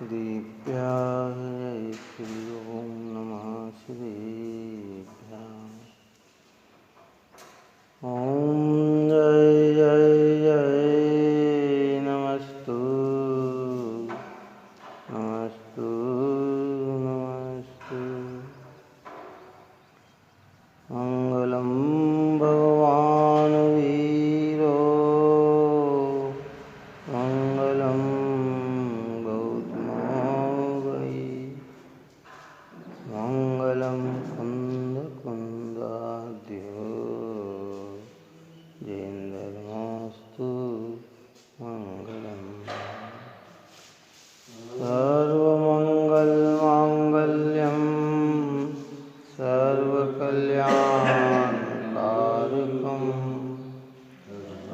श्रीभ्यां जय श्री ओम नमः श्रीभ्यां ओम जय जय जय नमस्तु नमस्तु नमस्तु मंगलम भगवान वीरो मंगलम मंगलम कुंद कुंदाद्यो जयेन्द्रमस्तु मंगलम सर्वमंगल मांगल्यम सर्वकल्याणकारकम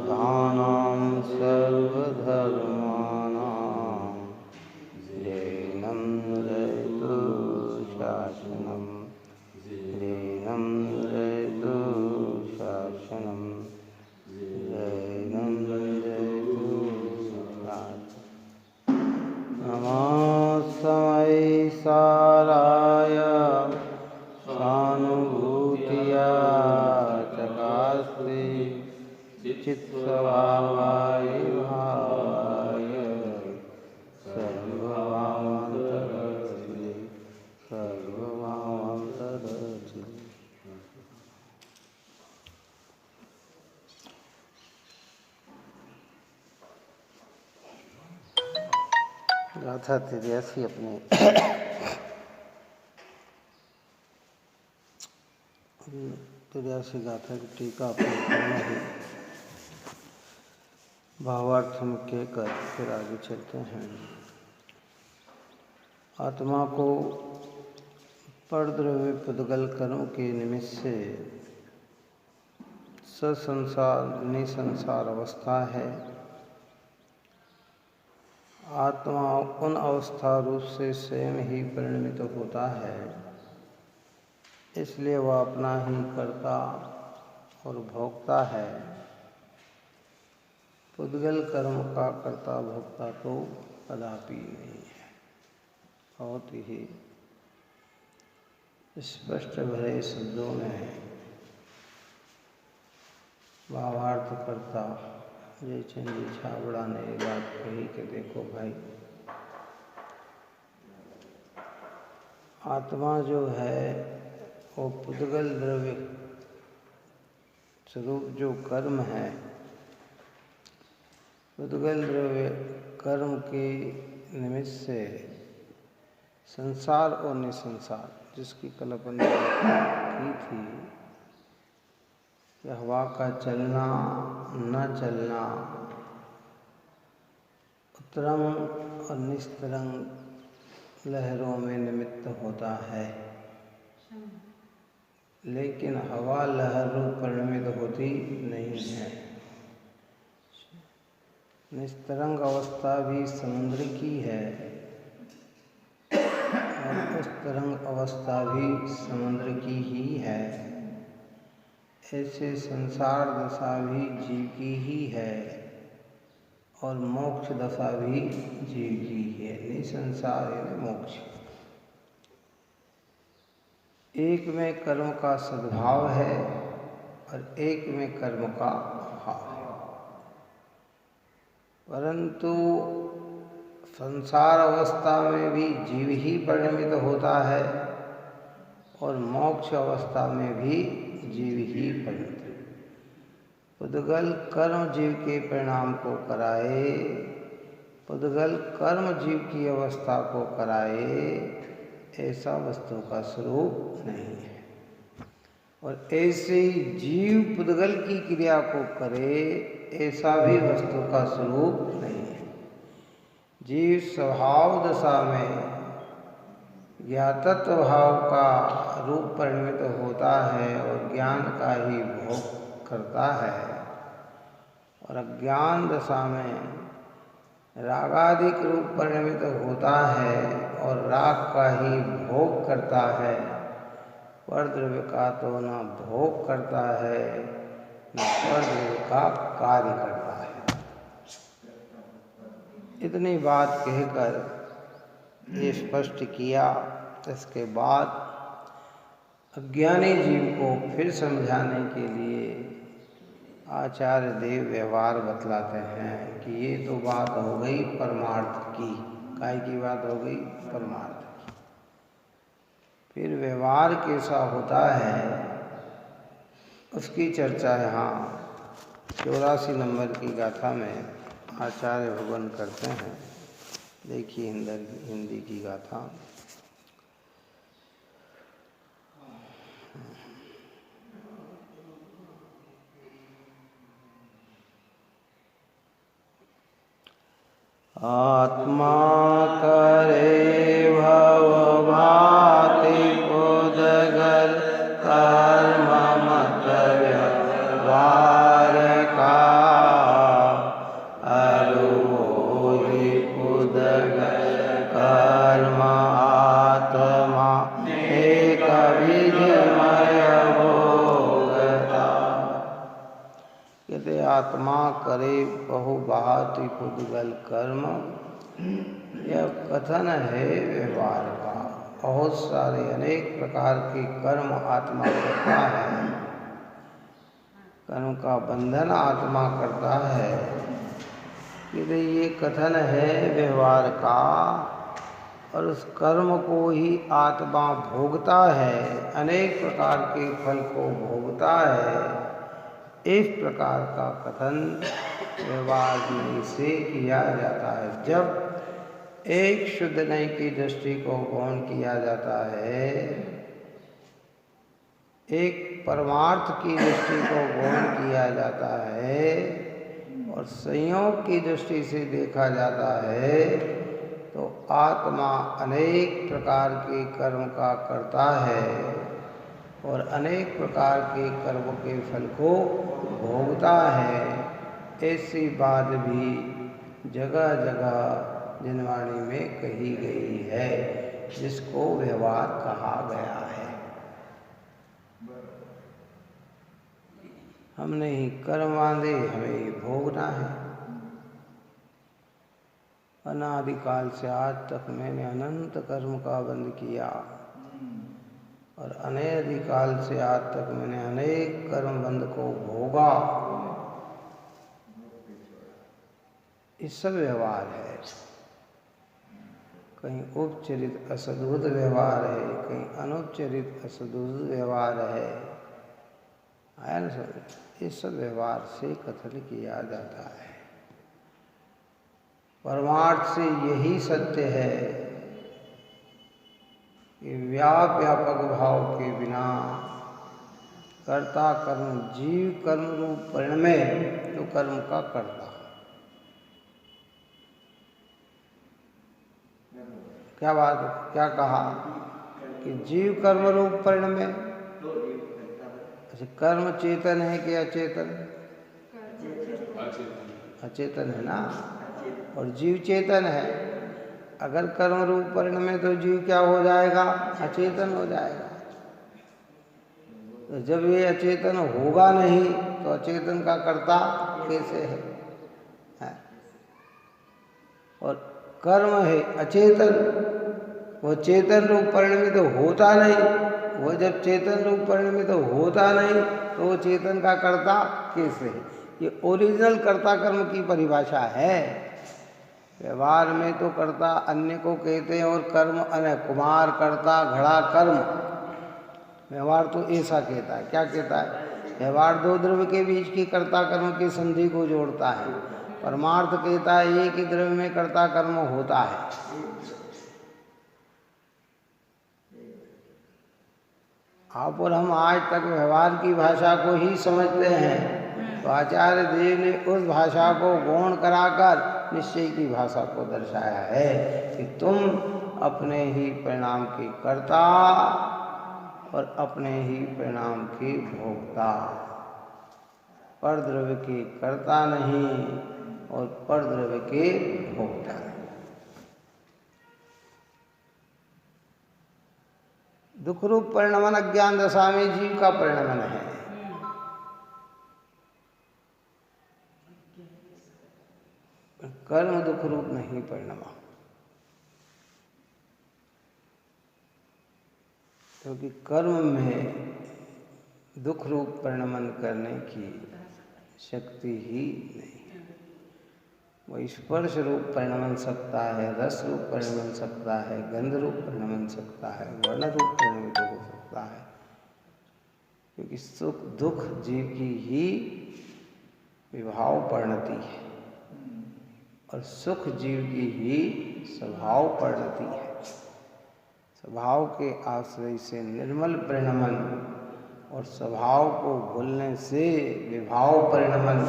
दानां सर्वधर्माणां जैनं जयतु शासनं जैनं जयतु शासनं जैनं जयतु शासनं नमस्मै साराय सानुभूतिया चकास्ते चित्स्वभावाय भावाय सर्वभावान्तरचिते सर्वभावान्तरचिते। गाथा 83 अपने 83 गाथा की टीका अपने करना है। भावार्थ हम कहकर फिर आगे चलते हैं। आत्मा को परद्रव्य पुद्गल कर्म के निमित्त से ससंसार निसंसार अवस्था है। आत्मा उन अवस्था रूप से स्वयं ही परिणमित होता है, इसलिए वह अपना ही कर्ता और भोक्ता है। पुद्गल कर्म का कर्ता भोक्ता तो कदापि नहीं है। बहुत ही स्पष्ट भरे शब्दों में भावार्थ करता जयचंद जी छाबड़ा ने ये बात कही कि देखो भाई, आत्मा जो है वो पुद्गल द्रव्य स्वरूप जो कर्म है, पुद्गल द्रव्य कर्म के निमित्त से संसार और निसंसार जिसकी कल्पना की थी कि हवा का चलना न चलना, उत्तरंग और निस्तरंग लहरों में निमित्त होता है, लेकिन हवा लहर रूप परिणमित होती नहीं है। निस्तरंग अवस्था भी समुद्र की है और उस तरंग अवस्था भी समुद्र की ही है। ऐसे संसार दशा भी जीव की ही है और मोक्ष दशा भी जीव की है। निसंसार यानी मोक्ष। एक में कर्म का सद्भाव है और एक में कर्म का अभाव है, परंतु संसार अवस्था में भी जीव ही परिणमित होता है और मोक्ष अवस्था में भी जीव ही परिणमित। पुद्गल कर्म जीव के परिणाम को कराए, पुद्गल कर्म जीव की अवस्था को कराए, ऐसा वस्तु का स्वरूप नहीं है। और ऐसे ही जीव पुद्गल की क्रिया को करे, ऐसा भी वस्तु का स्वरूप नहीं है। जीव स्वभाव दशा में ज्ञातत्व भाव का रूप परिणमित होता है और ज्ञान का ही भोग करता है, और अज्ञान दशा में रागादिक रूप परिणमित होता है और राग का ही भोग करता है। परद्रव्य का तो न भोग करता है न परद्रव्य का कार्य करता है। इतनी बात कहकर ये स्पष्ट किया। इसके बाद अज्ञानी जीव को फिर समझाने के लिए आचार्य देव व्यवहार बतलाते हैं कि ये तो बात हो गई परमार्थ की। काय की बात हो गई? परमार्थ की। फिर व्यवहार कैसा होता है उसकी चर्चा यहाँ 84 नंबर की गाथा में आचार्य भगवान करते हैं। देखिए हिंदी की गाथा। आत्मा करे भव भाति पुद्गल कर्म मत व्यवहार का अरुहि पुद्गल कर्म आत्मा एक विजमय भोगता। कहते आत्मा करे बहु भांति पुद्गल कर्म, यह कथन है व्यवहार का। बहुत सारे अनेक प्रकार के कर्म आत्मा करता है, कर्म का बंधन आत्मा करता है। ये कथन है व्यवहार का, और उस कर्म को ही आत्मा भोगता है, अनेक प्रकार के फल को भोगता है। इस प्रकार का कथन व्यवहार में से किया जाता है। जब एक शुद्ध नई की दृष्टि को गौण किया जाता है, एक परमार्थ की दृष्टि को गौण किया जाता है और संयोग की दृष्टि से देखा जाता है, तो आत्मा अनेक प्रकार के कर्म का करता है और अनेक प्रकार के कर्म के फल को भोगता है। ऐसी बात भी जगह जगह जिनवाणी में कही गई है, जिसको व्यवहार कहा गया है। हमने ही कर्म बांधे, हमें ही भोगना है। अनादिकाल से आज तक मैंने अनंत कर्म का बंध किया और अनादिकाल से आज तक मैंने अनेक कर्म बंध को भोगा। ये सब व्यवहार है। कहीं उपचरित असद्भुत व्यवहार है, कहीं अनुपचरित असद्भुत व्यवहार है। आया ना समझ? ये सब व्यवहार से कथन किया जाता है। परमार्थ से यही सत्य है कि व्यापक भाव के बिना कर्ता कर्म जीव कर्म रूप परिणमे तो कर्म का कर्ता। क्या बात, क्या कहा कि जीव कर्म रूप परिणमे। अच्छा, कर्म चेतन है कि अचेतन? अचेतन है ना, और जीव चेतन है। अगर कर्म रूप परिणमे तो जीव क्या हो जाएगा? अचेतन हो जाएगा। तो जब ये अचेतन होगा नहीं तो अचेतन का कर्ता कैसे है? और कर्म है अचेतन, वो चेतन रूप परिणमित तो होता नहीं। वो जब चेतन रूप परिणमित तो होता नहीं तो वो चेतन का कर्ता कैसे है? ये ओरिजिनल कर्ता कर्म की परिभाषा है। व्यवहार में तो कर्ता अन्य को कहते हैं और कर्म अन्य। कुमार कर्ता घड़ा कर्म, व्यवहार तो ऐसा कहता है। क्या कहता है? व्यवहार दो द्रव्य के बीच की कर्ता कर्म की संधि को जोड़ता है। परमार्थ कहता है एक ही द्रव्य में कर्ता कर्म होता है। आप और हम आज तक व्यवहार की भाषा को ही समझते हैं, तो आचार्य देव ने उस भाषा को गौण कराकर निश्चय की भाषा को दर्शाया है कि तुम अपने ही परिणाम के कर्ता और अपने ही परिणाम के भोक्ता, परद्रव्य के कर्ता नहीं और परद्रव्य के भोक्ता नहीं। दुख रूप परिणमन अज्ञान दशा में जीव का परिणमन है। कर्म दुख रूप नहीं परिणमा। क्योंकि कर्म में दुख रूप परिणमन करने की शक्ति ही नहीं है। वो स्पर्श रूप परिणमन सकता है, रस रूप परिणमन सकता है, गंध रूप परिणमन सकता है, वर्ण रूप परिणमित हो सकता है। क्योंकि सुख दुख जीव की ही विभाव परिणति है और सुख जीव की ही स्वभाव परिणति है। स्वभाव के आश्रय से निर्मल परिणमन और स्वभाव को भूलने से विभाव परिणमन,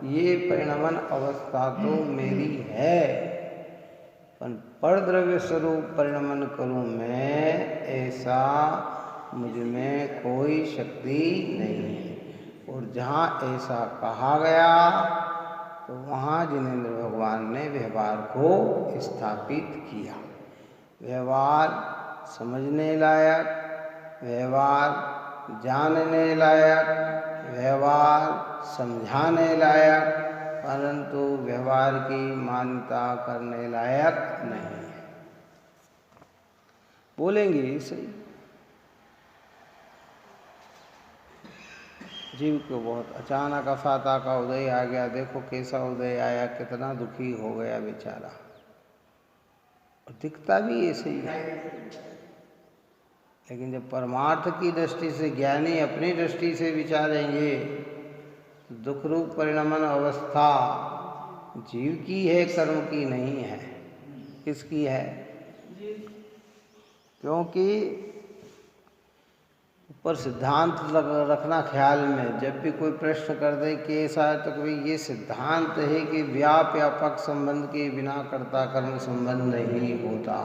ये परिणमन अवस्था तो मेरी है, पर द्रव्य स्वरूप परिणमन करूं मैं, ऐसा मुझ में कोई शक्ति नहीं है। और जहाँ ऐसा कहा गया तो वहाँ जिनेंद्र भगवान ने व्यवहार को स्थापित किया। व्यवहार समझने लायक, व्यवहार जानने लायक, व्यवहार समझाने लायक, परंतु व्यवहार की मान्यता करने लायक नहीं है। बोलेंगे सही, जीव को बहुत अचानक अफाता का उदय आ गया। देखो कैसा उदय आया, कितना दुखी हो गया बेचारा। और दिखता भी ऐसे ही है। लेकिन जब परमार्थ की दृष्टि से ज्ञानी अपनी दृष्टि से विचारेंगे तो दुख रूप परिणमन अवस्था जीव की है, कर्म की नहीं है। किसकी है? क्योंकि ऊपर सिद्धांत रखना ख्याल में, जब भी कोई प्रश्न कर दे कि ऐसा है तो कभी ये सिद्धांत है कि व्यापक संबंध के बिना कर्ता कर्म संबंध नहीं होता।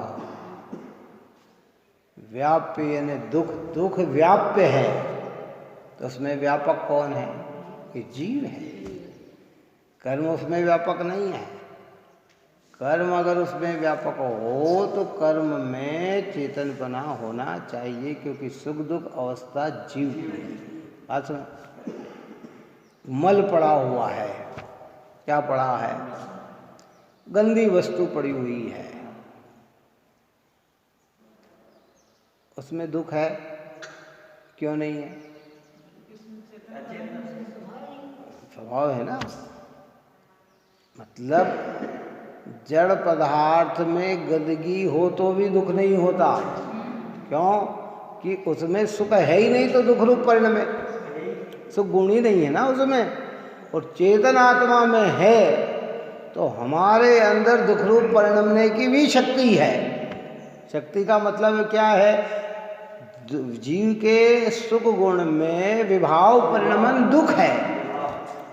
व्याप्य यानी दुख, दुख व्याप्य है तो उसमें व्यापक कौन है? कि जीव है। कर्म उसमें व्यापक नहीं है। कर्म अगर उसमें व्यापक हो तो कर्म में चेतनपना होना चाहिए, क्योंकि सुख दुख अवस्था जीव की है। बात सुन, मल पड़ा हुआ है। क्या पड़ा है? गंदी वस्तु पड़ी हुई है, उसमें दुख है? क्यों नहीं है? स्वभाव है ना। मतलब जड़ पदार्थ में गंदगी हो तो भी दुख नहीं होता। क्यों? कि उसमें सुख है ही नहीं तो दुख रूप परिणम है। सुख गुण ही नहीं है ना उसमें। और चेतन आत्मा में है तो हमारे अंदर दुख रूप परिणमने की भी शक्ति है। शक्ति का मतलब क्या है? जीव के सुख गुण में विभाव परिणमन दुख है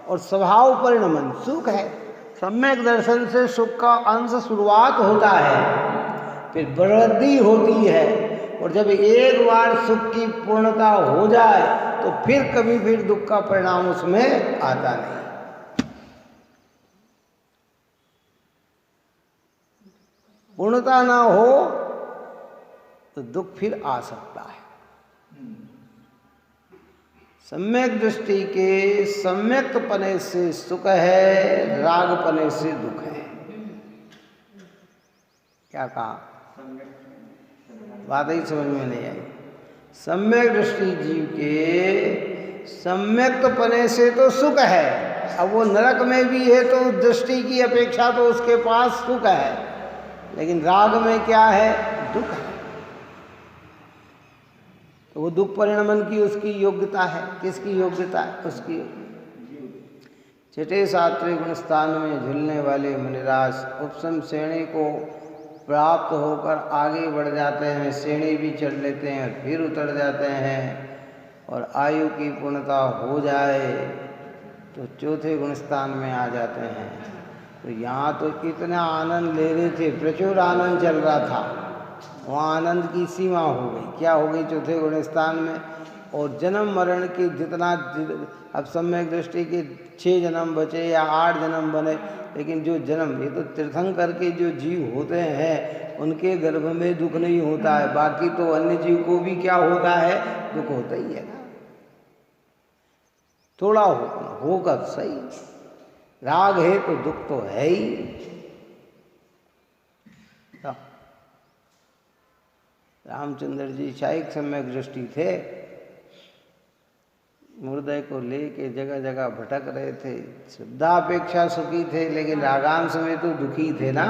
और स्वभाव परिणमन सुख है। सम्यक दर्शन से सुख का अंश शुरुआत होता है, फिर वृद्धि होती है, और जब एक बार सुख की पूर्णता हो जाए तो फिर कभी फिर दुख का परिणाम उसमें आता नहीं। पूर्णता ना हो तो दुख फिर आ सकता है। सम्यक दृष्टि के सम्यक पने से सुख है, राग पने से दुख है। क्या कहा? बात ही समझ में नहीं आई। सम्यक दृष्टि जीव के सम्यक पने से तो सुख है। अब वो नरक में भी है तो दृष्टि की अपेक्षा तो उसके पास सुख है, लेकिन राग में क्या है? दुख है। तो वो दुख परिणमन की उसकी योग्यता है। किसकी योग्यता है? उसकी। छठे सातवें गुण स्थान में झूलने वाले मुनिराज उपशम श्रेणी को प्राप्त होकर आगे बढ़ जाते हैं, श्रेणी भी चढ़ लेते हैं और फिर उतर जाते हैं, और आयु की पूर्णता हो जाए तो चौथे गुण स्थान में आ जाते हैं। तो यहाँ तो कितना आनंद ले रहे थे, प्रचुर आनंद चल रहा था, वहाँ आनंद की सीमा हो गई। क्या हो गई? चौथे गुण स्थान में। और जन्म मरण के जितना, अब सम्यक दृष्टि के 6 जन्म बचे या 8 जन्म बने, लेकिन जो जन्म, ये तो तीर्थंकर के जो जीव होते हैं उनके गर्भ में दुख नहीं होता है। बाकी तो अन्य जीव को भी क्या होता है? दुख होता ही है ना। थोड़ा होगा सही, राग है तो दुख तो है ही। रामचंद्र जी शायिक सम्यक दृष्टि थे, हृदय को लेके जगह जगह भटक रहे थे, श्रद्धा अपेक्षा सुखी थे, लेकिन रागांश में तो दुखी थे ना।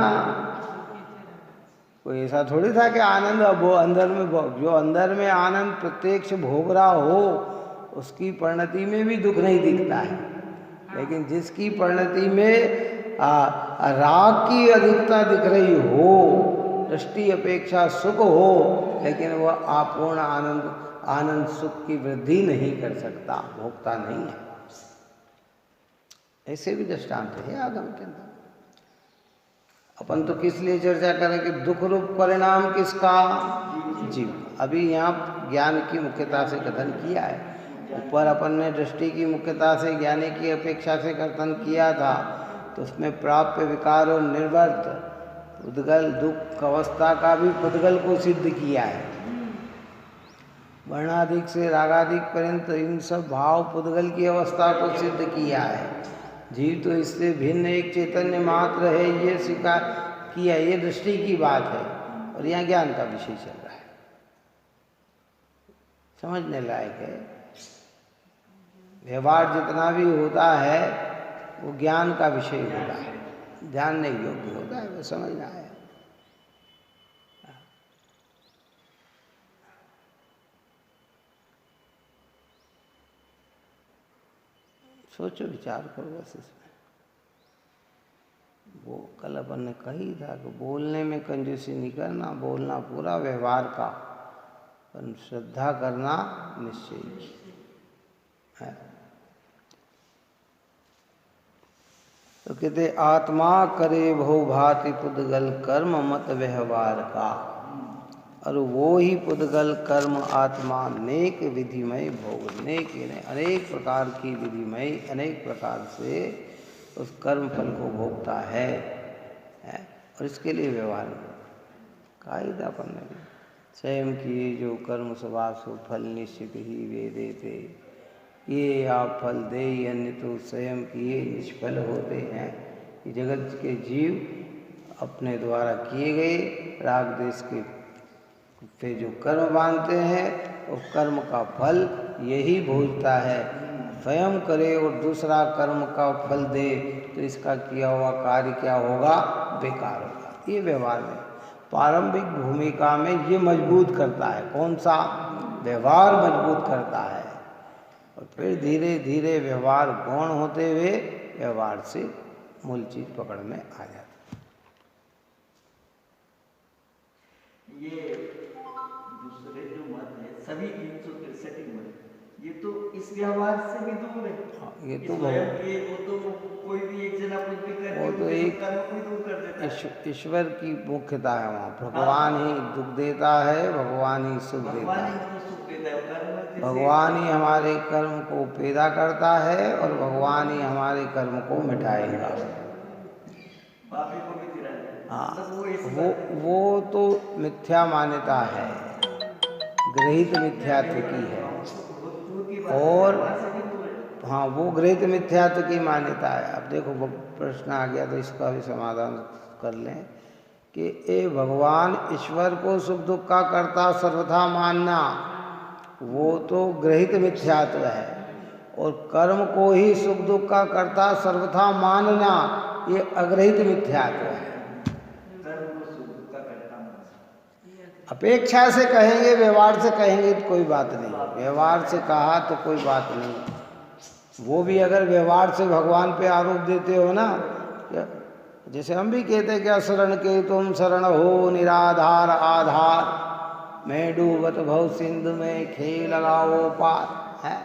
कोई ऐसा थोड़ी था कि आनंद वो अंदर में, जो अंदर में आनंद प्रत्यक्ष भोग रहा हो उसकी परिणति में भी दुख नहीं दिखता है, लेकिन जिसकी परिणति में राग की अधिकता दिख रही हो, दृष्टि अपेक्षा सुख हो, लेकिन वह अपूर्ण आनंद सुख की वृद्धि नहीं कर सकता, भोगता नहीं है। ऐसे भी दृष्टांत है आगम के अंदर। अपन तो किस लिए चर्चा करें कि दुख रूप परिणाम किसका? जीव। अभी यहाँ ज्ञान की मुख्यता से कथन किया है। ऊपर अपन ने दृष्टि की मुख्यता से, ज्ञानी की अपेक्षा से कथन किया था, तो उसमें प्राप्य विकार और निर्वर्त पुद्गल दुख अवस्था का भी पुद्गल को सिद्ध किया है। वर्णाधिक से रागाधिक पर्यंत इन सब भाव पुद्गल की अवस्था को सिद्ध किया है। जीव तो इससे भिन्न एक चैतन्य मात्र है, ये स्वीकार किया, ये दृष्टि की बात है। और यहाँ ज्ञान का विषय चल रहा है, समझने लायक है। व्यवहार जितना भी होता है वो ज्ञान का विषय होता है, जानने योग्य होता है, वो समझना है। सोचो, विचार करो बस इसमें। वो कल अपन ने कही था कि बोलने में कंजूसी नहीं करना, बोलना पूरा व्यवहार का, पर श्रद्धा करना निश्चय है। तो कहते आत्मा करे भो भांति पुद्गल कर्म मत व्यवहार का, और वो ही पुद्गल कर्म आत्मा नेक विधिमय भोग, नेक अनेक प्रकार की विधिमय अनेक प्रकार से उस कर्म फल को भोगता है। और इसके लिए व्यवहार कायदा अपन ने भी स्वयं किए जो कर्म स्वभाव सो फल निश्चित ही वे देते, ये आप फल दे अन्य तो स्वयं किए निष्फल होते हैं। ये जगत के जीव अपने द्वारा किए गए राग देश के पे जो कर्म बांधते हैं, उस कर्म का फल यही भोगता है। स्वयं करे और दूसरा कर्म का फल दे तो इसका किया हुआ कार्य क्या होगा? बेकार होगा। ये व्यवहार में प्रारंभिक भूमिका में ये मजबूत करता है। कौन सा? व्यवहार मजबूत करता है, और फिर धीरे धीरे व्यवहार गौण होते हुए व्यवहार से मूल चीज पकड़ में आ जाती है। ये दूसरे जो मत है सभी 363 मत, ये तो इस व्यवहार से भी दूर है। हाँ, ये तो वो तो कोई भी एक जना कुछ भी करके वो तो एक कोई दूर कर देता है। ईश्वर की मुख्यता है वहाँ। भगवान ही दुख देता है, भगवान ही सुख देता है। भगवान ही हमारे कर्म को पैदा करता है और भगवान ही हमारे कर्म को मिटाएगा। हाँ, वो तो मिथ्या मान्यता है, गृहीत मिथ्यात्व की है। और हाँ, वो गृहीत मिथ्यात्व की मान्यता है। अब देखो प्रश्न आ गया तो इसका भी समाधान कर लें कि ए भगवान ईश्वर को सुख दुख का कर्ता सर्वथा मानना, वो तो गृहीत मिथ्यात्व है, और कर्म को ही सुख दुख का कर्ता सर्वथा मानना ये अग्रहित मिथ्यात्व है। अपेक्षा से कहेंगे, व्यवहार से कहेंगे तो कोई बात नहीं। व्यवहार से कहा तो कोई बात नहीं। वो भी अगर व्यवहार से भगवान पे आरोप देते हो ना, जैसे हम भी कहते हैं क्या शरण के तुम शरण हो निराधार आधार, मैं डूबत भव सिंधु में खेल लगाओ पार है।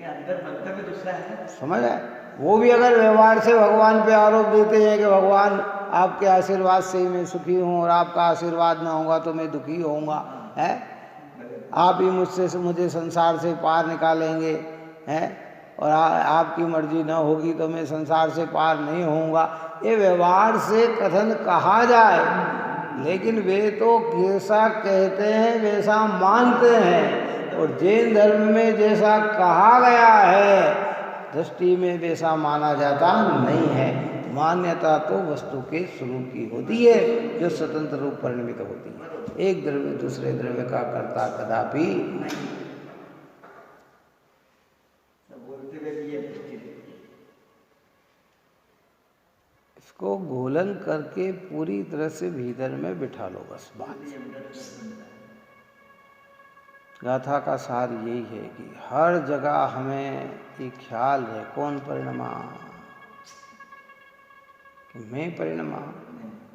अंदर मंतव्य दूसरा है, समझ है। वो भी अगर व्यवहार से भगवान पे आरोप देते हैं कि भगवान आपके आशीर्वाद से ही मैं सुखी हूँ और आपका आशीर्वाद ना होगा तो मैं दुखी होऊंगा, है। आप ही मुझे संसार से पार निकालेंगे, हैं, और आपकी मर्जी ना होगी तो मैं संसार से पार नहीं होऊंगा। ये व्यवहार से कथन कहा जाए, लेकिन वे तो जैसा कहते हैं वैसा मानते हैं, और जैन धर्म में जैसा कहा गया है दृष्टि में वैसा माना जाता नहीं है। मान्यता तो वस्तु के स्वरूप की होती है जो स्वतंत्र रूप परिणमित होती है। एक द्रव्य दूसरे द्रव्य का कर्ता कदापि नहीं। बोलते हुए भी ये मुश्किल है। इसको गोलन करके पूरी तरह से भीतर में बिठा लो, बस बात। गाथा का सार यही है कि हर जगह हमें ये ख्याल रहे, कौन परिणमा, कि मैं परिणमा।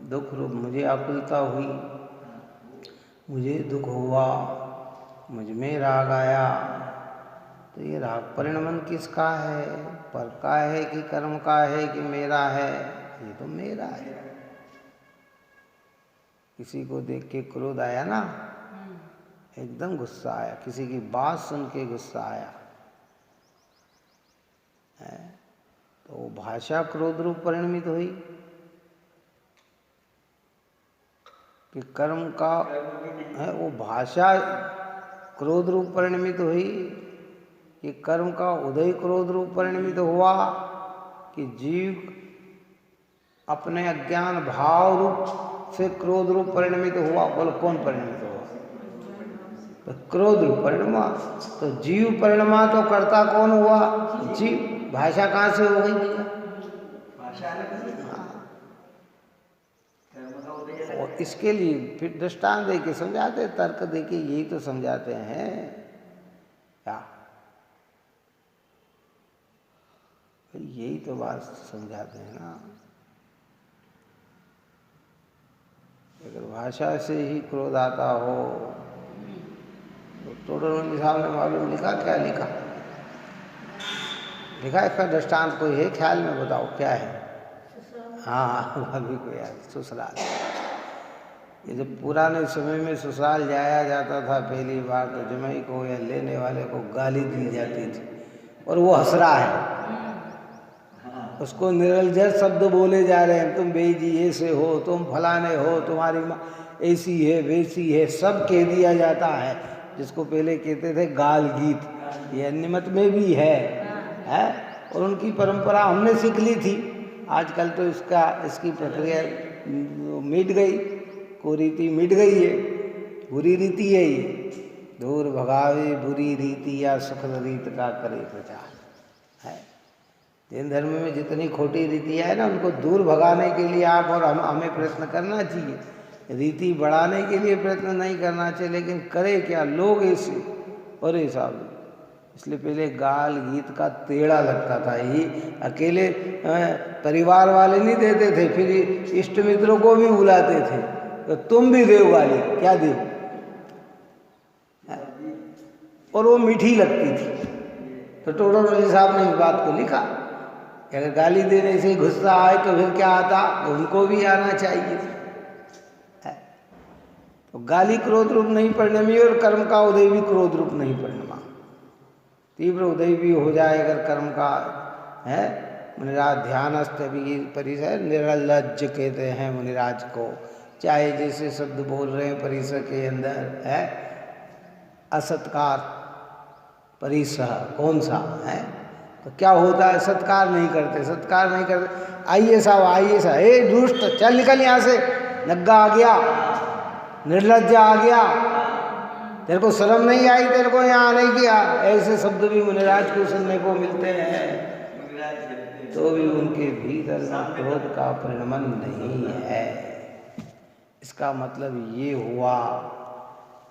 दुख रूप मुझे आकुलता हुई, मुझे दुख हुआ, मुझ में राग आया, तो ये राग परिणमन किसका है? पर का है कि कर्म का है कि मेरा है? ये तो मेरा है। किसी को देख के क्रोध आया ना, एकदम गुस्सा आया, किसी की बात सुन के गुस्सा आया है, तो वो भाषा क्रोध रूप परिणमित हुई कि कर्म का है? वो भाषा क्रोध रूप परिणमित हुई कि कर्म का उदय क्रोध रूप परिणमित हुआ कि जीव अपने अज्ञान भाव रूप से क्रोध रूप परिणमित हुआ? बोलो कौन परिणमित हुआ? तो क्रोध रूप परिणमा। तो जीव परिणमा तो कर्ता कौन हुआ? जीव। भाषा कहाँ से हो गई भैया? भाषा अलग है। और इसके लिए फिर दृष्टांत दे के समझाते, तर्क दे के यही तो समझाते हैं क्या? यही तो बात समझाते हैं ना। अगर भाषा से ही क्रोध आता हो तो टोडरमल साहब ने मालूम लिखा, क्या लिखा? लिखा इसका दृष्टांत कोई है ख्याल में? बताओ क्या है? हाँ अभी को याद, ससुराल। ये जब पुराने समय में ससुराल जाया जाता था पहली बार, तो जमाई को या लेने वाले को गाली दी जाती थी और वो हंस रहा है, उसको निरलजर शब्द बोले जा रहे हैं, तुम बेजी ऐसे हो, तुम फलाने हो, तुम्हारी माँ ऐसी है वैसी है, सब कह दिया जाता है, जिसको पहले कहते थे गाल गीत। ये अन्य मत में भी है और उनकी परंपरा हमने सीख ली थी। आजकल तो इसकी प्रक्रिया मिट गई, कुरीति मिट गई है, बुरी रीति है ये। दूर भगावे बुरी रीति या सुख रीत का करे प्रचार है। जैन धर्म में जितनी खोटी रीतियाँ है ना, उनको दूर भगाने के लिए आप और हमें प्रयत्न करना चाहिए, रीति बढ़ाने के लिए प्रयत्न नहीं करना चाहिए। लेकिन करे क्या लोग ऐसे और ऐसा। इसलिए पहले गाल गीत का तेड़ा लगता था, ये अकेले परिवार वाले नहीं देते थे, फिर इष्ट मित्रों को भी बुलाते थे, तो तुम भी देव वाली, क्या देव, और वो मीठी लगती थी। तो टोडरमल साहब ने इस बात को लिखा, अगर गाली देने से गुस्सा आए तो फिर क्या आता? उनको भी आना चाहिए। तो गाली क्रोध रूप नहीं परिणमी और कर्म का उदय भी क्रोध रूप नहीं परिणमा। तीव्र उदय भी हो जाए अगर कर्म का है। मुनिराज ध्यानस्थ भी परिसर निरलज्ज कहते हैं मुनिराज को, चाहे जैसे शब्द बोल रहे हैं परिसर के अंदर है, असत्कार परिसर कौन सा है, तो क्या होता है? सत्कार नहीं करते, सत्कार नहीं करते। आइए साहब, आइए साहब, ए दुष्ट चल निकल यहाँ से, नग्गा आ गया, निर्लज्ज आ गया, तेरे को शर्म नहीं आई, तेरे को यहाँ आने की? ऐसे शब्द भी मुनिराज को सुनने को मिलते हैं, तो भी उनके भीतर में क्रोध का परिणमन नहीं है। इसका मतलब ये हुआ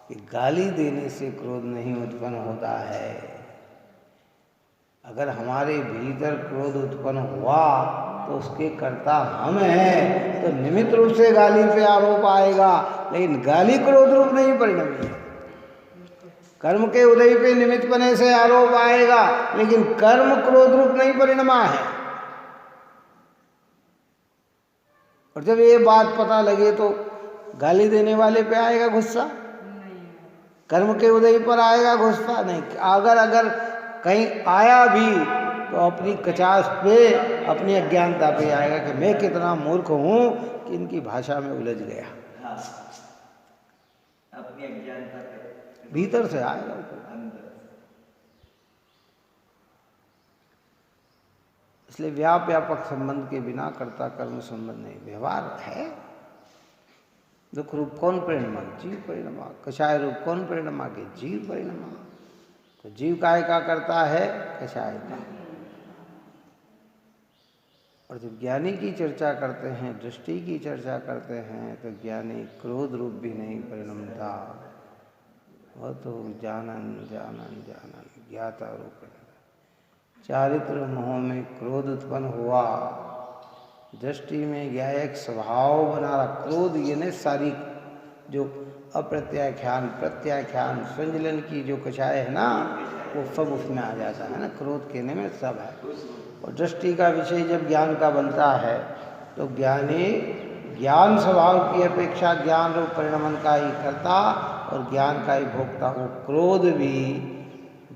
कि गाली देने से क्रोध नहीं उत्पन्न होता है। अगर हमारे भीतर क्रोध उत्पन्न हुआ तो उसके कर्ता हम हैं, तो निमित्त रूप से गाली पे आरोप आएगा, लेकिन गाली क्रोध रूप नहीं परिणमी है। कर्म के उदय पे निमित्त बने से आरोप आएगा, लेकिन कर्म क्रोध रूप नहीं परिणमा है। और जब ये बात पता लगे तो गाली देने वाले पे आएगा गुस्सा, कर्म के उदय पर आएगा गुस्सा नहीं। अगर कहीं आया भी तो अपनी कचास पे, अपनी अज्ञानता पे आएगा कि मैं कितना मूर्ख हूँ कि इनकी भाषा में उलझ गया। अपनी अज्ञानता पे भीतर से आएगा। इसलिए व्यापक संबंध के बिना कर्ता कर्म संबंध नहीं। व्यवहार है, दुख रूप कौन परिणमाक? जीव परिणमाक। कषाय रूप कौन परिणमाक? जीव परिणमाक। तो जीव काय का करता है? कषाय का। और जब ज्ञानी की चर्चा करते हैं, दृष्टि की चर्चा करते हैं, तो ज्ञानी क्रोध रूप भी नहीं परिणमता, वह तो जानन जानन जानन ज्ञाता रूप है। चारित्र मोह में क्रोध उत्पन्न हुआ, दृष्टि में ज्ञायक स्वभाव बना रहा। क्रोध ये ने सारी जो अप्रत्याख्यान प्रत्याख्यान संजलन की जो कषाय है ना, वो सब उसमें आ जाता है ना। क्रोध कहने में सब है। और दृष्टि का विषय जब ज्ञान का बनता है, तो ज्ञानी ज्ञान स्वभाव की अपेक्षा ज्ञान रूप परिणमन का ही करता और ज्ञान का ही भोगता। वो क्रोध भी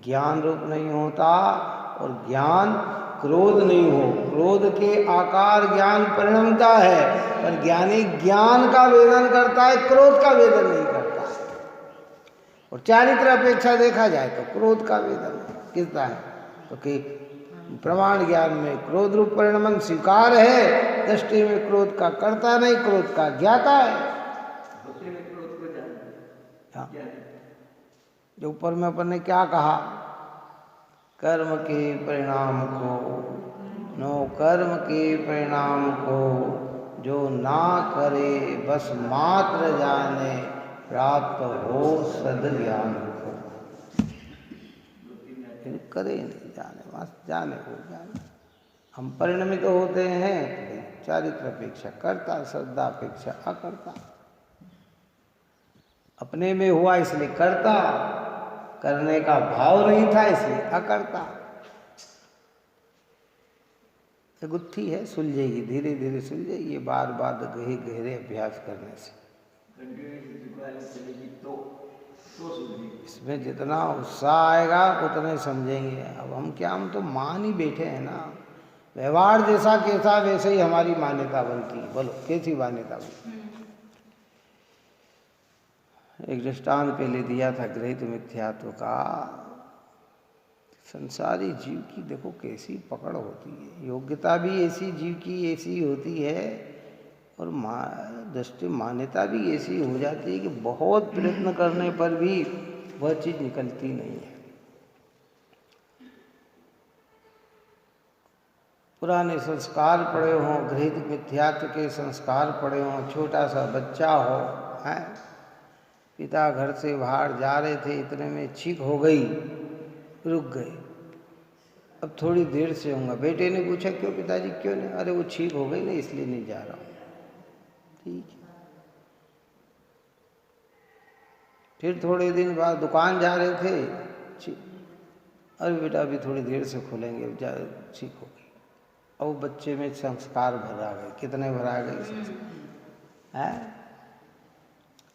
ज्ञान रूप नहीं होता और ज्ञान क्रोध नहीं हो। क्रोध के आकार ज्ञान परिणमता है, पर ज्ञानी ज्ञान का वेदन करता है, क्रोध का वेदन नहीं करता है। और चारित्र अपेक्षा देखा जाए तो क्रोध का वेदन किसका है? तो कि प्रमाण ज्ञान में क्रोध रूप परिणमन स्वीकार है, दृष्टि में क्रोध का करता नहीं, क्रोध का ज्ञाता है। हाँ, जो ऊपर में अपन ने क्या कहा, कर्म के परिणाम को नो कर्म के परिणाम को जो ना करे बस मात्र जाने, प्राप्त हो सद्ज्ञान को। करे नहीं जाने, बस जाने हो जाने। हम परिणमित होते हैं तो चारित्र अपेक्षा करता, श्रद्धा अपेक्षा अकर्ता। अपने में हुआ इसलिए करता, करने का भाव नहीं था इसलिए अकर्ता। तो गुत्थी है, सुलझेगी, धीरे धीरे सुलझेगी, ये बार बार गहरे अभ्यास करने से। इसमें जितना उत्साह आएगा उतने समझेंगे। अब हम क्या, हम तो मान ही बैठे हैं ना। व्यवहार जैसा कैसा वैसे ही हमारी मान्यता बनती है। बोलो कैसी मान्यता बनती? एक दृष्टांत पहले दिया था गृहीत मिथ्यात्व का। संसारी जीव की देखो कैसी पकड़ होती है। योग्यता भी ऐसी जीव की ऐसी होती है और दृष्टि मान्यता भी ऐसी हो जाती है कि बहुत प्रयत्न करने पर भी वह चीज निकलती नहीं है। पुराने संस्कार पड़े हों, गृहीत मिथ्यात्व के संस्कार पड़े हों, छोटा सा बच्चा हो, है पिता घर से बाहर जा रहे थे, इतने में छींक हो गई, रुक गए। अब थोड़ी देर से होऊंगा। बेटे ने पूछा क्यों पिताजी, क्यों नहीं? अरे वो छींक हो गई ना इसलिए नहीं जा रहा हूँ। ठीक है। फिर थोड़े दिन बाद दुकान जा रहे थे, अरे बेटा अभी थोड़ी देर से खोलेंगे, अब छींक हो गई। अब बच्चे में संस्कार भरा गए। कितने भरा गए हैं?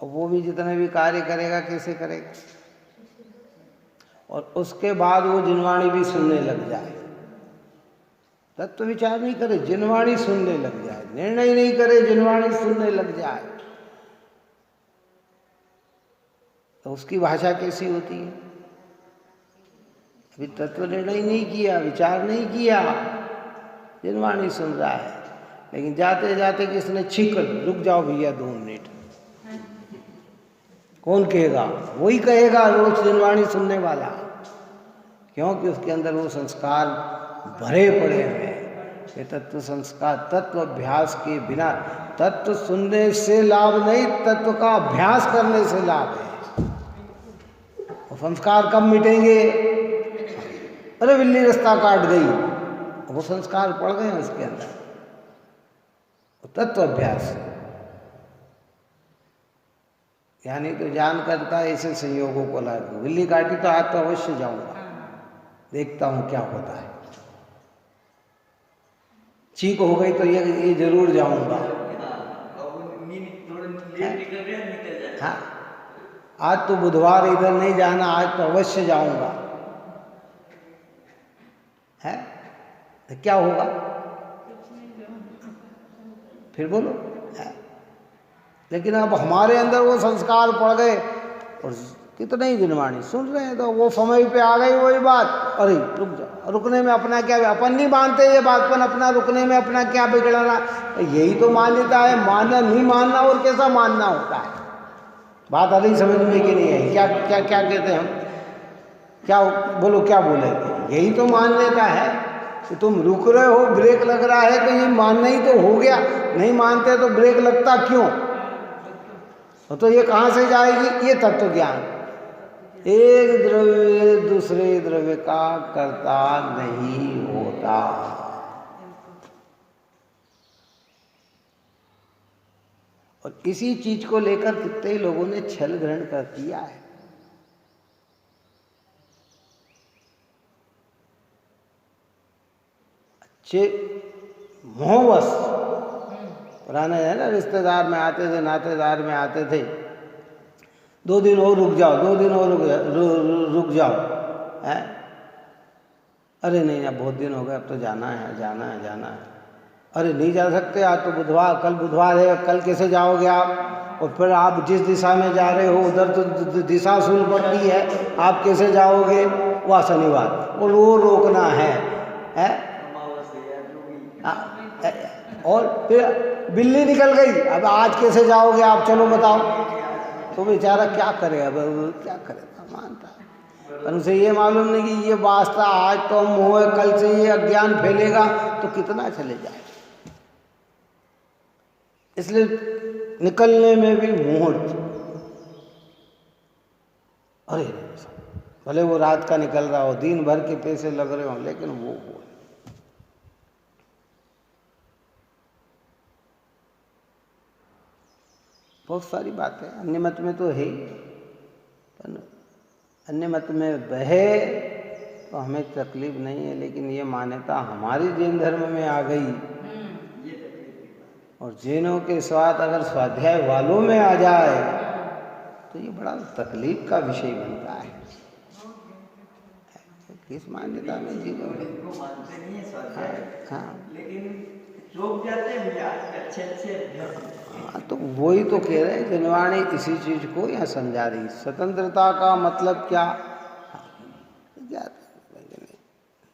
अब वो भी जितने भी कार्य करेगा कैसे करेगा? और उसके बाद वो जिनवाणी भी सुनने लग जाए, तत्व विचार नहीं करे, जिनवाणी सुनने लग जाए, निर्णय नहीं करे, जिनवाणी सुनने लग जाए, तो उसकी भाषा कैसी होती है? अभी तत्व निर्णय नहीं किया, विचार नहीं किया, जिनवाणी सुन रहा है। लेकिन जाते जाते किसने छींक, रुक जाओ भैया 2 मिनट। कौन कहेगा? वही कहेगा रोज जिनवाणी सुनने वाला, क्योंकि उसके अंदर वो संस्कार भरे पड़े हैं। ये तत्व संस्कार, तत्व अभ्यास के बिना, तत्व सुनने से लाभ नहीं, तत्व का अभ्यास करने से लाभ है। और संस्कार कब मिटेंगे? अरे बिल्ली रास्ता काट गई, वो संस्कार पड़ गए उसके अंदर। तत्व अभ्यास यानी तो जान करता है ऐसे संयोगों को लागू। बिल्ली काटी तो आज तो अवश्य जाऊंगा, देखता हूं क्या होता है। चीख हो गई तो ये जरूर जाऊंगा। हाँ, आज तो बुधवार, इधर नहीं जाना, आज तो अवश्य जाऊंगा, है तो क्या होगा? फिर बोलो। लेकिन अब हमारे अंदर वो संस्कार पड़ गए और कितने ही जिनवाणी सुन रहे हैं, तो वो समय पे आ गई वही बात, अरे रुक जाओ, रुकने में अपना क्या, अपन नहीं मानते ये बात, पर अपना रुकने में अपना क्या बिगड़ना, यही तो मान्यता है, मानना नहीं मानना और कैसा मानना होता है। बात आ रही समझ में कि नहीं है? क्या क्या क्या कहते हैं हम, क्या बोलो, क्या बोलेंगे? यही तो मान्यता है कि तुम रुक रहे हो, ब्रेक लग रहा है तो ये मानना ही तो हो गया। नहीं मानते तो ब्रेक लगता क्यों? तो ये कहाँ से जाएगी? ये तत्व ज्ञान। एक द्रव्य दूसरे द्रव्य का कर्ता नहीं होता। और इसी चीज को लेकर कितने ही लोगों ने छल ग्रहण कर दिया है। अच्छे मोहवश पुराने है ना, रिश्तेदार में आते थे, नातेदार में आते थे, 2 दिन और रुक जाओ, 2 दिन और रुक जाओ, है? अरे नहीं, अब बहुत दिन हो गए, अब तो जाना है, जाना है, जाना है। अरे नहीं जा सकते, आज तो बुधवार, कल बुधवार है, कल कैसे जाओगे आप? और फिर आप जिस दिशा में जा रहे हो उधर तो दिशा शूल पड़ती है, आप कैसे जाओगे? वह शनिवार, और वो रोकना है? और फिर बिल्ली निकल गई, अब आज कैसे जाओगे आप, चलो बताओ। तो बेचारा क्या करे, अब क्या करेगा, मानता है। पर उसे ये मालूम नहीं कि ये वास्ता आज तो मोह है, कल से ये अज्ञान फैलेगा तो कितना चले जाए। इसलिए निकलने में भी मुहूर्त, अरे भले वो रात का निकल रहा हो, दिन भर के पैसे लग रहे हो, लेकिन वो बहुत सारी बातें अन्य मत में तो है ही, अन्य मत में बहे तो हमें तकलीफ नहीं है, लेकिन ये मान्यता हमारी जैन धर्म में आ गई। और जैनों के स्वाद अगर स्वाध्याय वालों में आ जाए तो ये बड़ा तकलीफ का विषय बनता है। किस मान्यता में जीवो मानते नहीं है स्वाध्याय, हाँ, लेकिन लोग जाते हैं अच्छे हाँ, तो वही तो कह रहे हैं, जनवाणी इसी चीज को यहाँ समझा रही। स्वतंत्रता का मतलब क्या?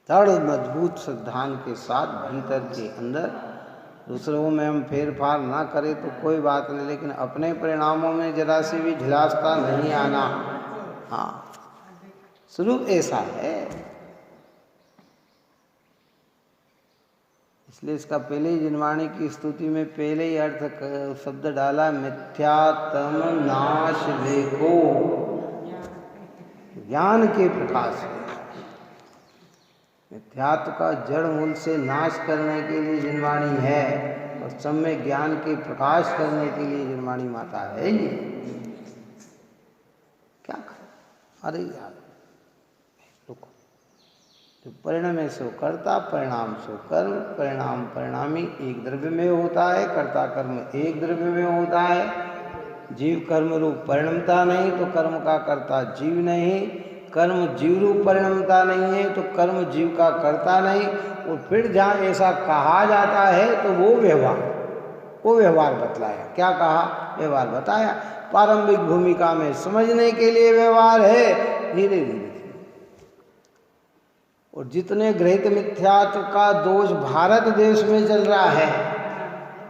दृढ़ मजबूत सिद्धांत के साथ भीतर के अंदर, दूसरों में हम फेर फार ना करें तो कोई बात नहीं, लेकिन अपने परिणामों में जरा सी भी ढिलासता नहीं आना। हाँ, स्वरूप ऐसा है। इसलिए इसका पहले ही जिनवाणी की स्तुति में पहले ही अर्थ शब्द डाला, मिथ्यात्म नाश देखो, ज्ञान के प्रकाश में। मिथ्यात्व का जड़ मूल से नाश करने के लिए जिनवाणी है, और सब में ज्ञान के प्रकाश करने के लिए जिनवाणी माता है। ये क्या कर, अरे यार रुको, जो परिणाम है सो कर्ता, परिणाम सो कर्म, परिणाम परिणामी एक द्रव्य में होता है, कर्ता कर्म एक द्रव्य में होता है। जीव कर्म रूप परिणमता नहीं तो कर्म का कर्ता जीव नहीं, कर्म जीव रूप परिणमता नहीं है तो कर्म जीव का कर्ता नहीं। और फिर जहाँ ऐसा कहा जाता है तो वो व्यवहार बतलाया। क्या कहा? व्यवहार बताया। प्रारंभिक भूमिका में समझने के लिए व्यवहार है, धीरे धीरे। और जितने गृहीत मिथ्यात्व का दोष भारत देश में चल रहा है,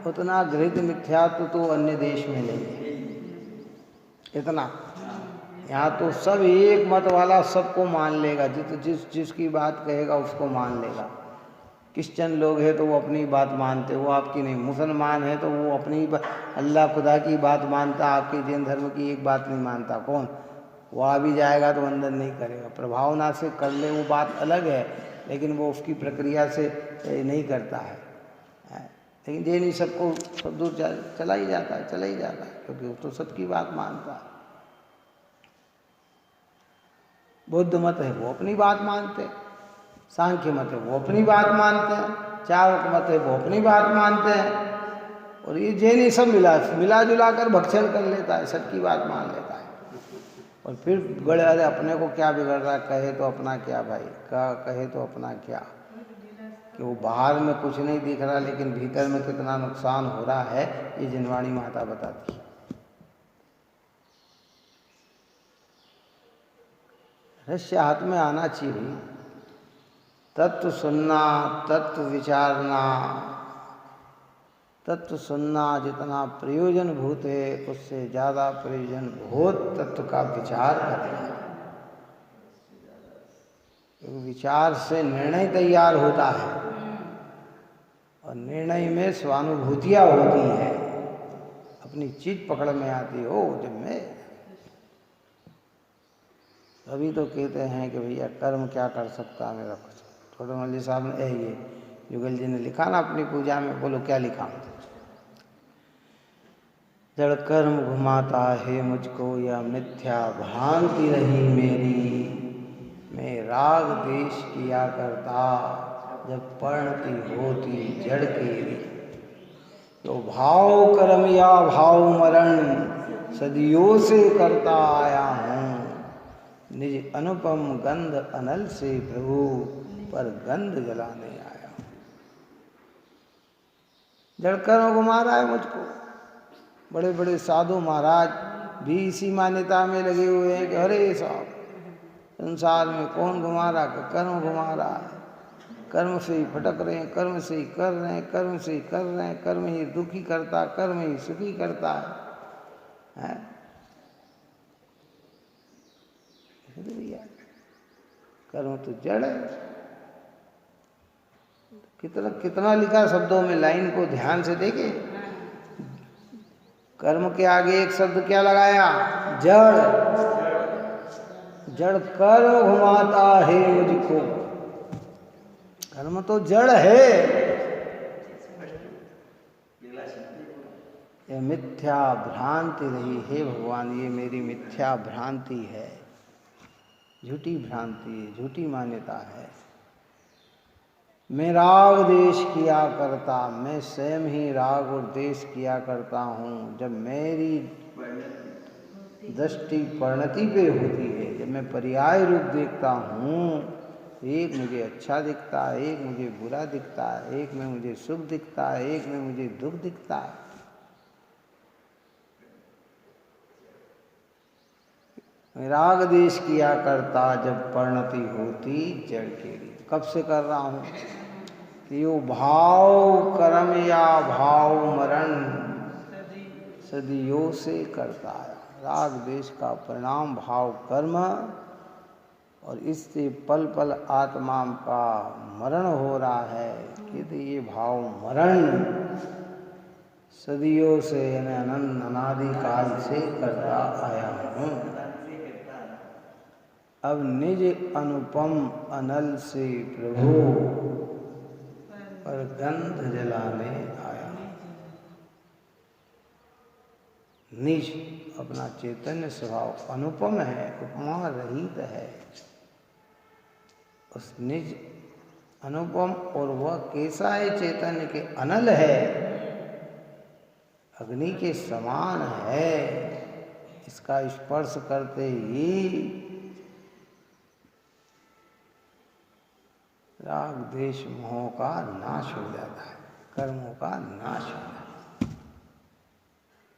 उतना गृहीत मिथ्यात्व तो अन्य देश में नहीं है। इतना यहाँ तो सब एक मत वाला सबको मान लेगा, जिसकी बात कहेगा उसको मान लेगा। क्रिश्चियन लोग हैं तो वो अपनी बात मानते, वो आपकी नहीं। मुसलमान है तो वो अपनी अल्लाह खुदा की बात मानता, आपके जैन धर्म की एक बात नहीं मानता। कौन? वो आ भी जाएगा तो वंदन नहीं करेगा, प्रभावना से कर ले वो बात अलग है, लेकिन वो उसकी प्रक्रिया से नहीं करता है। लेकिन ये नहीं, सबको सब दूर चला ही जाता है, क्योंकि वो तो सबकी बात मानता है। बौद्ध मत है वो अपनी बात मानते, सांख्य मत है वो अपनी बात मानते हैं, चारक मत है वो अपनी बात मानते हैं। और ये जैनी सब मिला जुला कर भक्षण कर लेता है, सबकी बात मान लेता है। और फिर बड़े, अरे अपने को क्या बिगड़ रहा, कहे तो अपना क्या भाई, कहे तो अपना क्या, कि वो बाहर में कुछ नहीं दिख रहा लेकिन भीतर में कितना नुकसान हो रहा है, ये जिनवाणी माता बताती है। रहस्य हाथ में आना चाहिए भाई। तत्व सुनना, तत्व विचारना, तत्व सुनना जितना प्रयोजन भूत है उससे ज़्यादा प्रयोजन भूत तत्व का विचार करना। विचार से निर्णय तैयार होता है और निर्णय में स्वानुभूतियाँ होती है, अपनी चीज पकड़ में आती हो। जब मैं अभी तो कहते हैं कि भैया कर्म क्या कर सकता मेरा कुछ। छोटे मौलवी साहब ने ये जुगल जी ने लिखा ना अपनी पूजा में, बोलो क्या लिखा? जड़ कर्म घुमाता है मुझको या मिथ्या भ्रांति रही मेरी, मैं राग देश किया करता जब परिणति होती जड़ केरी। तो भाव कर्म या भाव मरण सदियों से करता आया हूँ, निज अनुपम गंध अनल से प्रभु पर गंध जलाने आया। जड़ कर्म घुमा रहा है मुझको। बड़े बड़े साधु महाराज भी इसी मान्यता में लगे हुए हैं कि अरे साहब संसार में कौन घुमा रहा है? कर्म घुमा रहा है। कर्म से ही भटक रहे हैं, कर्म से ही कर रहे हैं, कर्म से ही कर रहे हैं, कर्म ही दुखी करता, कर्म ही सुखी करता है? कर्म तो जड़ है। कितना कितना लिखा शब्दों में, लाइन को ध्यान से देखे। कर्म के आगे एक शब्द क्या लगाया? जड़। जड़ कर्म घुमाता है मुझको। कर्म तो जड़ है। ये मिथ्या भ्रांति रही है भगवान, ये मेरी मिथ्या भ्रांति है, झूठी भ्रांति है, झूठी मान्यता है। मैं राग देश किया करता, मैं स्वयं ही राग और देश किया करता हूँ। जब मेरी दृष्टि परिणति पे होती है, जब मैं पर्याय रूप देखता हूँ, एक मुझे अच्छा दिखता है, एक मुझे बुरा दिखता है, एक में मुझे सुख दिखता है, एक में मुझे दुख दिखता है। मैं राग देश किया करता जब परिणति होती जड़ केरी। कब से कर रहा हूँ कि यो भाव कर्म या भाव मरण सदियों से करता है। राग देश का परिणाम भाव कर्म, और इससे पल पल आत्मा का मरण हो रहा है। कि ये भाव मरण सदियों से यानी अनंत अनादि काल से करता आया हूँ। अब निज अनुपम अनल से प्रभु पर गंध जलाने आया। निज अपना चैतन्य स्वभाव अनुपम है, उपमा रहित है। उस निज अनुपम, और वह कैसा है? चैतन्य के अनल है, अग्नि के समान है। इसका स्पर्श करते ही राग देश मोह का नाश हो जाता है, कर्मों का नाश हो जाता है।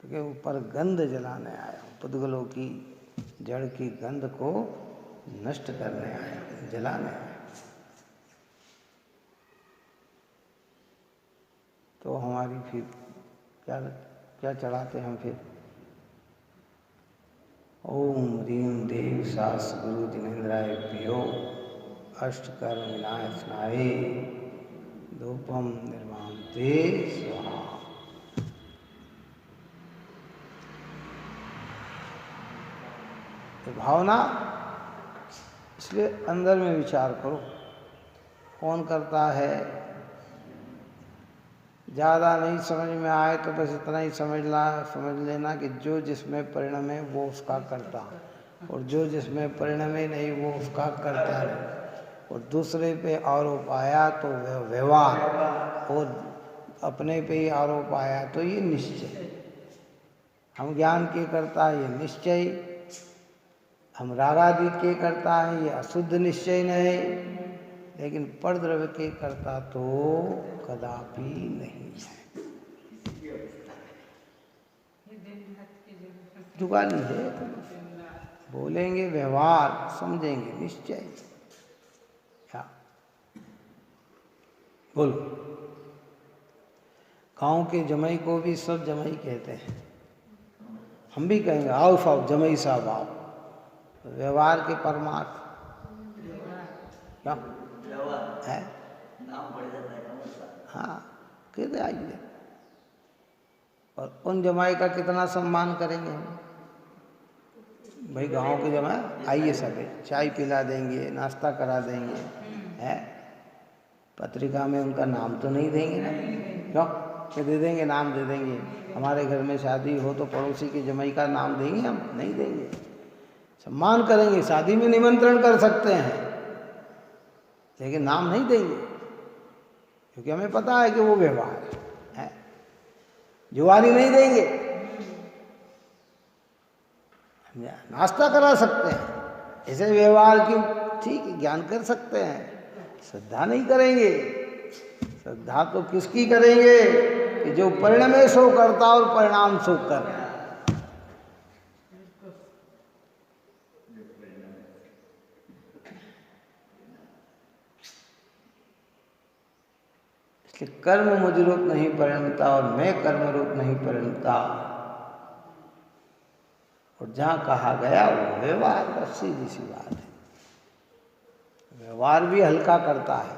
तो के ऊपर गंध जलाने आया हूँ, पुद्गलों की जड़ की गंध को नष्ट करने आया हूँ, जलाने आया। तो हमारी फिर क्या क्या चढ़ाते हैं फिर? ओम ह्रीं देव सास गुरु जिनेन्द्राय प्रियो अष्टकर्म विनाशनाय धूपम निर्मान्ते स्वाहा। तो भावना, इसलिए अंदर में विचार करो कौन करता है। ज़्यादा नहीं समझ में आए तो बस इतना ही समझ लेना कि जो जिसमें परिणमे वो उसका करता, और जो जिसमें परिणमे नहीं वो उसका करता नहीं। और दूसरे पे आरोप आया तो व्यवहार, और अपने पे ही आरोप आया तो ये निश्चय। हम ज्ञान के करता है ये निश्चय, हम रागादि के करता है ये अशुद्ध निश्चय नहीं, लेकिन परद्रव्य के करता तो कदापि नहीं है। जुगाली है, बोलेंगे व्यवहार, समझेंगे निश्चय। क्या बोलो, गाँव के जमाई को भी सब जमाई कहते हैं, हम भी कहेंगे आओ साहब, जमाई साहब आओ। व्यवहार के परमार्थ क्या है? नाम बढ़ जाता है। हाँ, कहते आइए। और उन जमाई का कितना सम्मान करेंगे हम? भाई गांव के जमाई आइए, सब चाय पिला देंगे, नाश्ता करा देंगे, है पत्रिका में उनका नाम तो नहीं देंगे ना? क्यों कि दे देंगे, नाम दे देंगे। हमारे घर में शादी हो तो पड़ोसी के जमाई का नाम देंगे हम? नहीं देंगे। सम्मान करेंगे, शादी में निमंत्रण कर सकते हैं, लेकिन नाम नहीं देंगे, क्योंकि हमें पता है कि वो व्यवहार है। जुआरी नहीं देंगे, नाश्ता करा सकते हैं, ऐसे व्यवहार की ठीक है, ज्ञान कर सकते हैं, श्रद्धा नहीं करेंगे। श्रद्धा तो किसकी करेंगे कि जो परिणमे सो करता और परिणाम सो कर। इसलिए कर्म मुझ रूप नहीं परिणमता और मैं कर्म रूप नहीं परिणमता। और जहां कहा गया वो व्यवहार, बस सीधी सी बात है। व्यवहार भी हल्का करता है,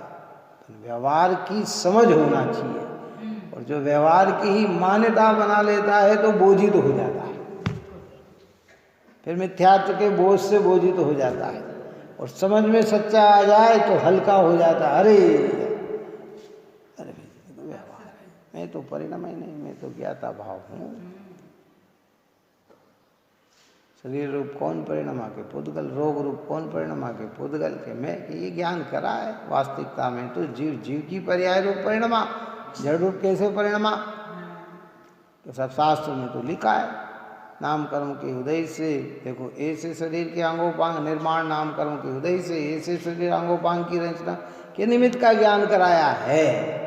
तो व्यवहार की समझ होना चाहिए। और जो व्यवहार की ही मान्यता बना लेता है तो बोझित हो जाता है, फिर मिथ्यात्व के बोझ से बोझित हो जाता है। और समझ में सच्चा आ जाए तो हल्का हो जाता है। अरे अरे तो व्यवहार है, मैं तो परिणाम ही नहीं, मैं तो ज्ञाता भाव हूँ। शरीर रूप कौन परिणमा के पुद्गल, रोग रूप कौन परिणमा के पुद्गल के मैं, ये ज्ञान करा है। वास्तविकता में तो जीव जीव की पर्याय रूप परिणमा, जड़ रूप कैसे परिणमा? तो सब शास्त्र में तो लिखा है, नाम कर्म के उदय से। देखो ऐसे शरीर के अंगोपांग निर्माण, नाम कर्म के उदय से ऐसे शरीर अंगोपांग की रचना के निमित्त का ज्ञान कराया है।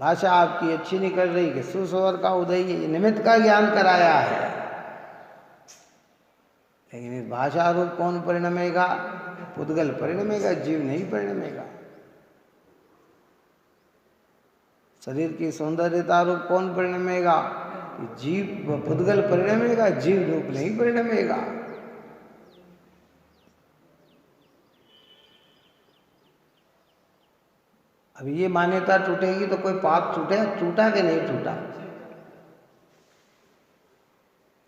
भाषा आपकी अच्छी निकल रही कि सुस्वर का उदय, ये निमित्त का ज्ञान कराया है। लेकिन इस भाषा रूप कौन परिणमेगा? पुद्गल परिणमेगा, जीव नहीं परिणमेगा। शरीर की सौंदर्यता रूप कौन परिणमेगा? कि जीव पुद्गल परिणमेगा, जीव रूप नहीं परिणमेगा। अब ये मान्यता टूटेगी तो कोई पाप टूटा कि नहीं टूटा?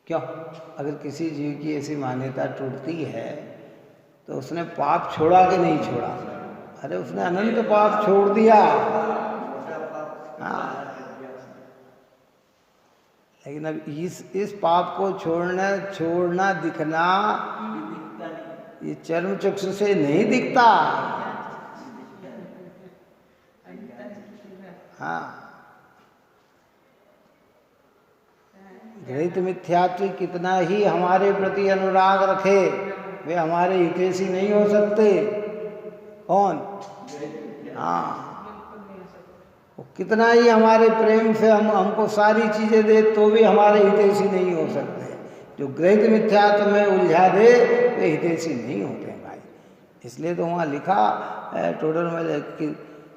क्यों? अगर किसी जीव की ऐसी मान्यता टूटती है तो उसने पाप छोड़ा कि नहीं छोड़ा? अरे उसने अनंत पाप छोड़ दिया। हाँ, लेकिन अब इस पाप को छोड़ना दिखना ये चर्म चक्षु से नहीं दिखता। हाँ, गृहीत मिथ्यात्व कितना ही हमारे प्रति अनुराग रखे, वे हमारे हितैषी नहीं हो सकते। कौन? हाँ, वो कितना ही हमारे प्रेम से हमको सारी चीजें दे तो भी हमारे हितैषी नहीं हो सकते। जो गृहीत मिथ्यात्व में उलझा दे वे हितैषी नहीं होते हैं भाई। इसलिए तो वहाँ लिखा टोडर में कि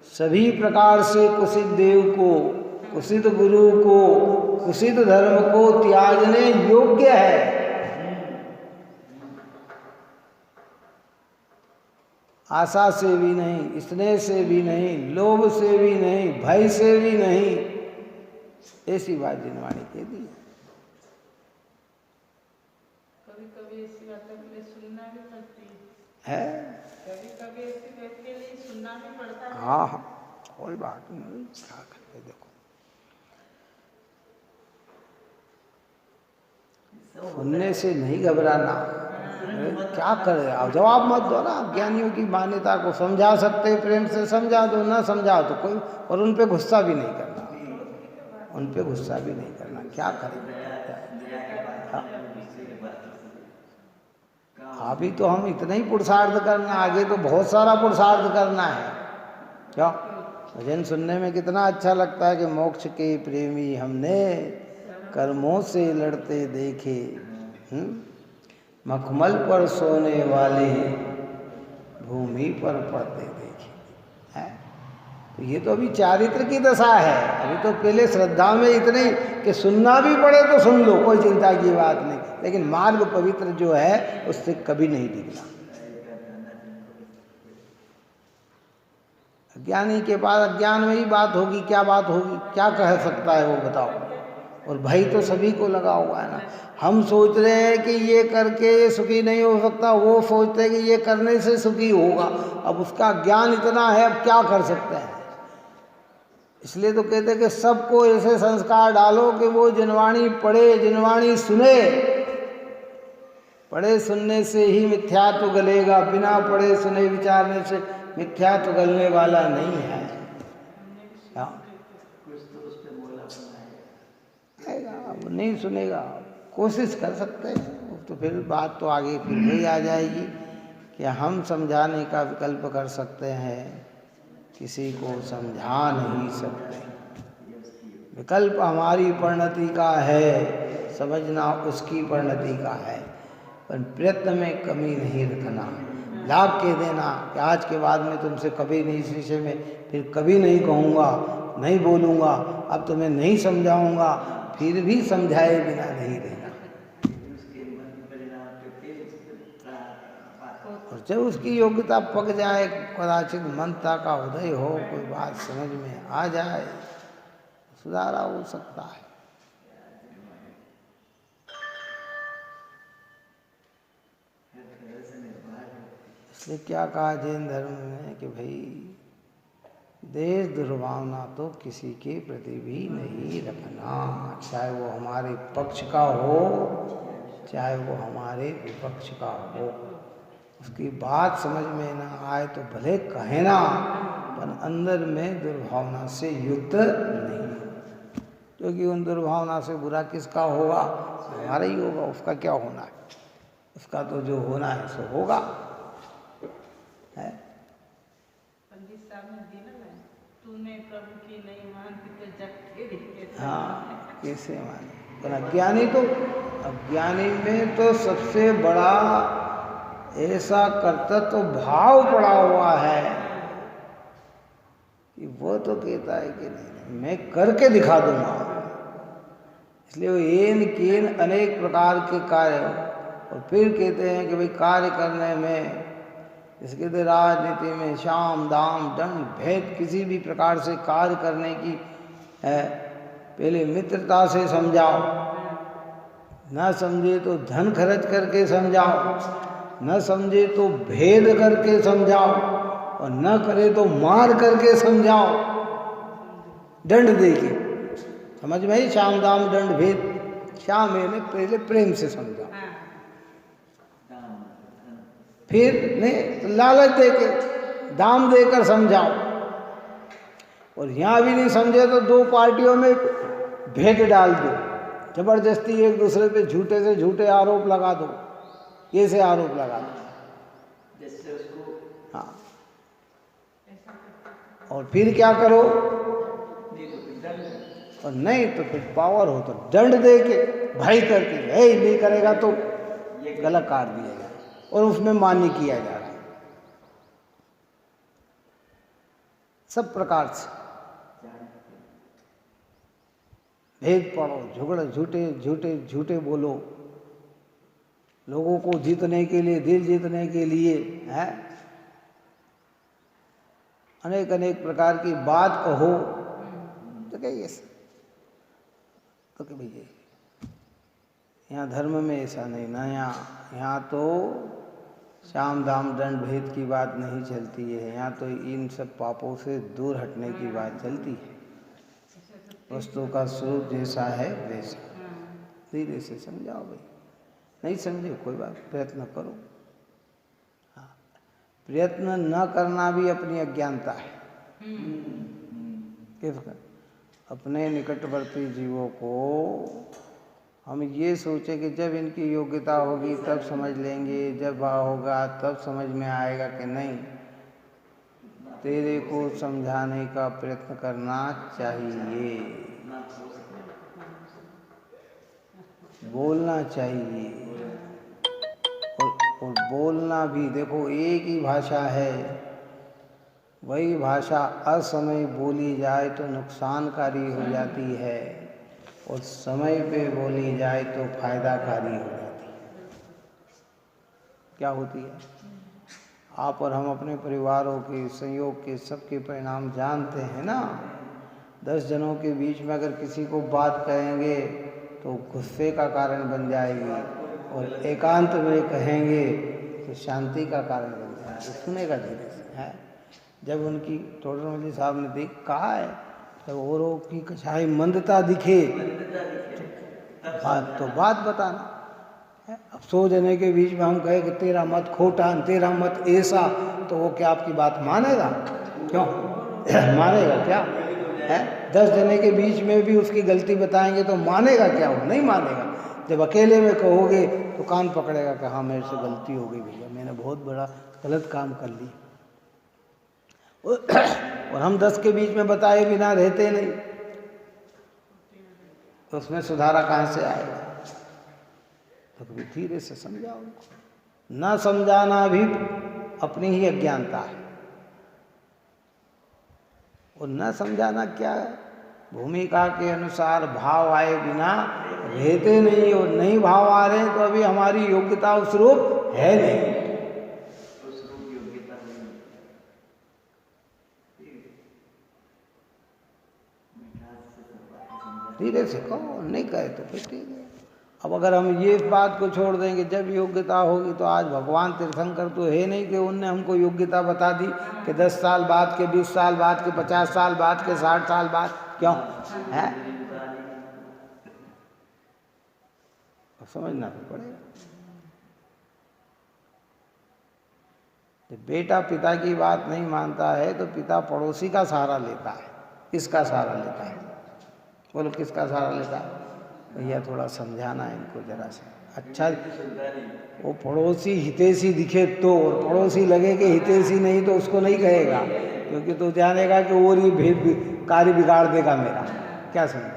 सभी प्रकार से कुसित देव को, कुसित गुरु को, कुसित धर्म को त्यागने योग्य है। आशा से भी नहीं, स्नेह से भी नहीं, लोभ से भी नहीं, भय से भी नहीं। ऐसी बात जिनवाणी कह दी कभी ऐसी बातों के लिए सुनना भी पड़ती है। कभी ऐसी बात के लिए सुनना भी पड़ता है। हाँ हाँ, कोई बात नहीं, क्या करते। देखो सुनने से नहीं घबराना। क्या करे, आप जवाब मत दो ना। ज्ञानियों की मान्यता को समझा सकते, प्रेम से समझा दो, ना समझा तो कोई, और उन पे गुस्सा भी नहीं करना, उन पे गुस्सा भी नहीं करना। क्या करें? अभी तो हम इतना ही पुरुषार्थ करना, आगे तो बहुत सारा पुरुषार्थ करना है। क्या भजन सुनने में कितना अच्छा लगता है कि मोक्ष के प्रेमी हमने कर्मों से लड़ते देखे, मखमल पर सोने वाले भूमि पर पड़ते देखे हैं। तो ये तो अभी चारित्र की दशा है। अभी तो पहले श्रद्धा में इतने कि सुनना भी पड़े तो सुन लो, कोई चिंता की बात नहीं, लेकिन मार्ग पवित्र जो है उससे कभी नहीं दिखना। अज्ञानी के पास अज्ञान में ही बात होगी, क्या बात होगी, क्या कह सकता है वो बताओ। और भय तो सभी को लगा हुआ है ना। हम सोच रहे हैं कि ये करके ये सुखी नहीं हो सकता, वो सोचते हैं कि ये करने से सुखी होगा। अब उसका ज्ञान इतना है, अब क्या कर सकते हैं। इसलिए तो कहते हैं कि सबको ऐसे संस्कार डालो कि वो जिनवाणी पढ़े, जिनवाणी सुने। पढ़े सुनने से ही मिथ्यात्व गलेगा, बिना पढ़े सुने विचारने से मिथ्यात्व गलने वाला नहीं है। कुछ तो उस पे बोला आएगा, अब नहीं सुनेगा, कोशिश कर सकते हैं। तो फिर बात तो आगे फिर वही आ जाएगी कि हम समझाने का विकल्प कर सकते हैं, किसी को समझा नहीं सकते। विकल्प हमारी परिणति का है, समझना उसकी परिणति का है, पर प्रयत्न में कमी नहीं रखना। लाभ के देना कि आज के बाद में तुमसे कभी नहीं, इस विषय में फिर कभी नहीं कहूँगा, नहीं बोलूँगा, अब तुम्हें नहीं समझाऊँगा, फिर भी समझाए बिना नहीं रहना। और जब उसकी योग्यता पक जाए, कदाचित मनता का उदय हो, कोई बात समझ में आ जाए, सुधारा हो सकता है। इसलिए क्या कहा जैन धर्म में कि भाई देश दुर्भावना तो किसी के प्रति भी नहीं रखना, चाहे वो हमारे पक्ष का हो, चाहे वो हमारे विपक्ष का हो। उसकी बात समझ में ना आए तो भले कहे ना, पर अंदर में दुर्भावना से युक्त नहीं, क्योंकि उन दुर्भावना से बुरा किसका होगा, हमारा ही होगा। उसका क्या होना है, उसका तो जो होना है सो होगा है। पंडित साहब ने दी ना, तूने प्रभु की नहीं मानती तो जग तेरी कैसे। हाँ, कैसे माने। पर अज्ञानी तो, अज्ञानी में तो सबसे बड़ा ऐसा कर्तृत्व भाव पड़ा हुआ है कि वो तो कहता है कि नहीं, मैं करके दिखा दूंगा। इसलिए वो एन केन अनेक प्रकार के कार्य, और फिर कहते हैं कि भाई कार्य करने में, इसके तो राजनीति में शाम दाम दंड भेद किसी भी प्रकार से कार्य करने की है, पहले मित्रता से समझाओ, न समझे तो धन खर्च करके समझाओ, न समझे तो भेद करके समझाओ, और न करे तो मार करके समझाओ, दंड दे के। समझ में ही शाम दाम दंड भेद। श्याम मैंने पहले प्रेम से समझाओ, फिर नहीं तो लालच देके दाम देकर समझाओ, और यहाँ भी नहीं समझे तो दो पार्टियों में भेद डाल दो, जबरदस्ती एक दूसरे पे झूठे से झूठे आरोप लगा दो, ये से आरोप लगा दो जिससे उसको, हाँ। और फिर क्या करो, और नहीं तो फिर पावर हो तो दंड दे के भाई करके, नहीं करेगा तो गला काट दिया जाए, और उसमें मान्य किया जा रहा है सब प्रकार से। भेद पड़ो, झगड़े, झूठे झूठे झूठे बोलो, लोगों को जीतने के लिए, दिल जीतने के लिए है, अनेक अनेक प्रकार की बात कहो, तो कहिए तो कि भैया यहाँ धर्म में ऐसा नहीं ना, यहाँ तो शाम दाम दंड भेद की बात नहीं चलती है, यहाँ तो इन सब पापों से दूर हटने की बात चलती है। वस्तु का स्वरूप जैसा है वैसा, धीरे से समझाओ भाई, नहीं समझे कोई बात, प्रयत्न करो। हाँ, प्रयत्न न करना भी अपनी अज्ञानता है। किसका? अपने निकटवर्ती जीवों को हम ये सोचे कि जब इनकी योग्यता होगी तब समझ लेंगे, जब होगा तब समझ में आएगा कि नहीं, तेरे को समझाने का प्रयत्न करना चाहिए, बोलना चाहिए, बोलना भी देखो एक ही भाषा है, वही भाषा असमय बोली जाए तो नुकसानकारी हो जाती है और समय पे बोली जाए तो फायदाकारी हो जाती है। क्या होती है? आप और हम अपने परिवारों के संयोग के सबके परिणाम जानते हैं ना। 10 जनों के बीच में अगर किसी को बात कहेंगे तो गुस्से का कारण बन जाएगी और एकांत में कहेंगे तो शांति का कारण बन जाएगी। सुनेगा धीरे से है। जब उनकी टोडर मल्ली साहब ने कहा है, जब औरों की कछाई मंदता दिखे तो बात बताना। अब 100 जने के बीच में हम कहे कि तेरा मत खोटा, तेरा मत ऐसा, तो वो क्या आपकी बात मानेगा? क्यों मानेगा क्या है? 10 जने के बीच में भी उसकी गलती बताएंगे तो मानेगा क्या? वो नहीं मानेगा। जब अकेले में कहोगे तो कान पकड़ेगा कि हाँ मेरे से गलती हो गई भैया, मैंने बहुत बड़ा गलत काम कर ली। और हम 10 के बीच में बताए बिना रहते नहीं, तो उसमें सुधारा कहाँ से आएगा? तो कभी धीरे से समझाओ उनको। न समझाना भी अपनी ही अज्ञानता है। और न समझाना क्या है? भूमिका के अनुसार भाव आए बिना रहते नहीं, और नहीं भाव आ रहे तो अभी हमारी योग्यता उस रूप है नहीं। धीरे से कहो, नहीं कहे तो फिर ठीक है। अब अगर हम ये बात को छोड़ देंगे, जब योग्यता होगी तो आज भगवान तीर्थंकर तो है नहीं कि उनने हमको योग्यता बता दी कि 10 साल बाद के 20 साल बाद के 50 साल बाद के 60 साल बाद, क्यों है? समझना तो पड़ेगा। जब बेटा पिता की बात नहीं मानता है तो पिता पड़ोसी का सहारा लेता है। किसका सहारा लेता है? बोलो किसका सहारा लेता है? भैया थोड़ा समझाना है इनको जरा सा। अच्छा वो पड़ोसी हितैषी दिखे तो, और पड़ोसी लगे कि हितैषी नहीं तो उसको नहीं कहेगा, क्योंकि तो जानेगा कि वो ही कार्य बिगाड़ देगा मेरा। क्या समझे?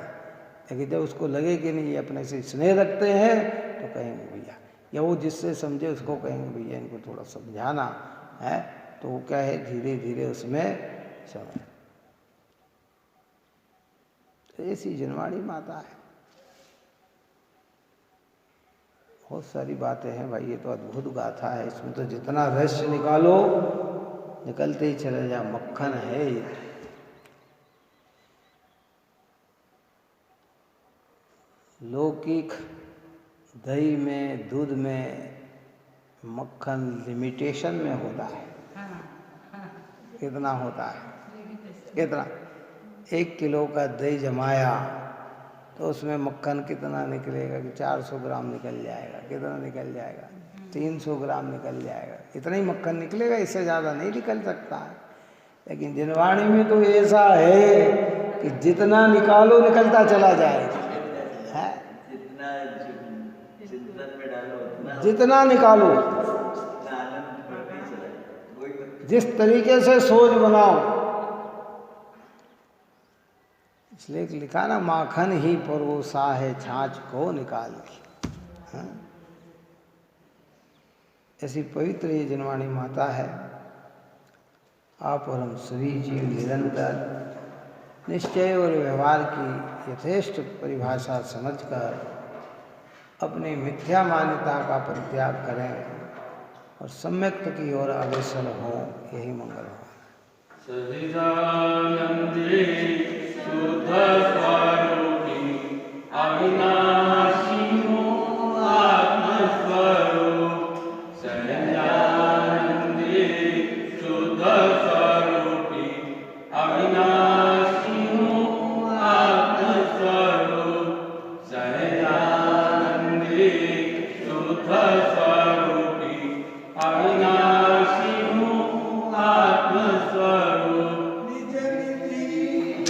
लेकिन जब उसको लगे कि नहीं ये अपने से स्नेह रखते हैं तो कहेंगे भैया, या वो जिससे समझे उसको कहेंगे भैया इनको थोड़ा समझाना है। तो वो क्या है, धीरे धीरे उसमें समझ। ऐसी जनवाणी माता है। बहुत सारी बातें हैं भाई, ये तो अद्भुत गाथा है। इसमें तो जितना रहस्य निकालो निकलते ही चले जा, मक्खन है ये। लौकिक दही में, दूध में मक्खन लिमिटेशन में होता है। कितना होता है? कितना? 1 किलो का दही जमाया तो उसमें मक्खन कितना निकलेगा कि 400 ग्राम निकल जाएगा। कितना निकल जाएगा? 300 ग्राम निकल जाएगा। इतना ही मक्खन निकलेगा, इससे ज़्यादा नहीं निकल सकता है। लेकिन जिनवाणी में तो ऐसा है कि जितना निकालो निकलता चला जाएगा। है जितना निकालो, जिस तरीके से सोच बनाओ। इसलिए लिखा ना, माखन ही परोसा है छाछ को निकाल के। हाँ? ऐसी पवित्र ये जनवाणी माता है। आप और हम सभी जीव निरंतर निश्चय और व्यवहार की यथेष्ट परिभाषा समझकर अपनी मिथ्या मान्यता का परित्याग करें और सम्यक्त की ओर अग्रसर हो। यही मंगल हो। सच्चिदानंदे शुद्ध स्वरूपी अविनाशी हो आत्मस्वरूप। सच्चिदानंदे शुद्ध स्वरूपी अविनाशी हो आत्मस्वरूप। सच्चिदानंदे शुद्ध स्वरूपी अविनाशी हो आत्मस्वरूप।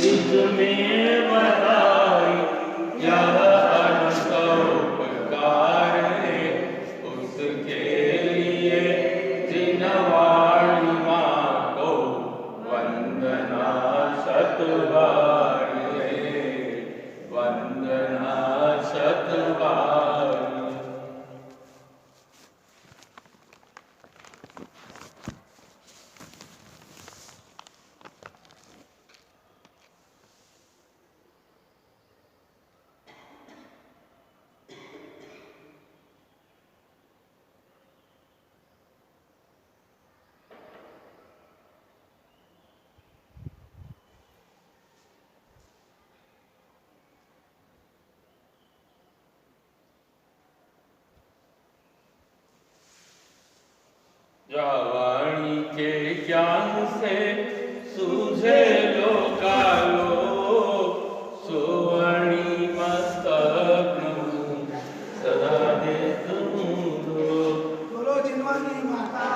निज में बताई यह अनुपकार है, उसके लिए जिनवाणी माँ को वंदना शतबार है, वंदना शतबार। ज्ञान से सूझे लोकालो सुवर्णी मस्तक सदा दे बोलो जिनवानी माता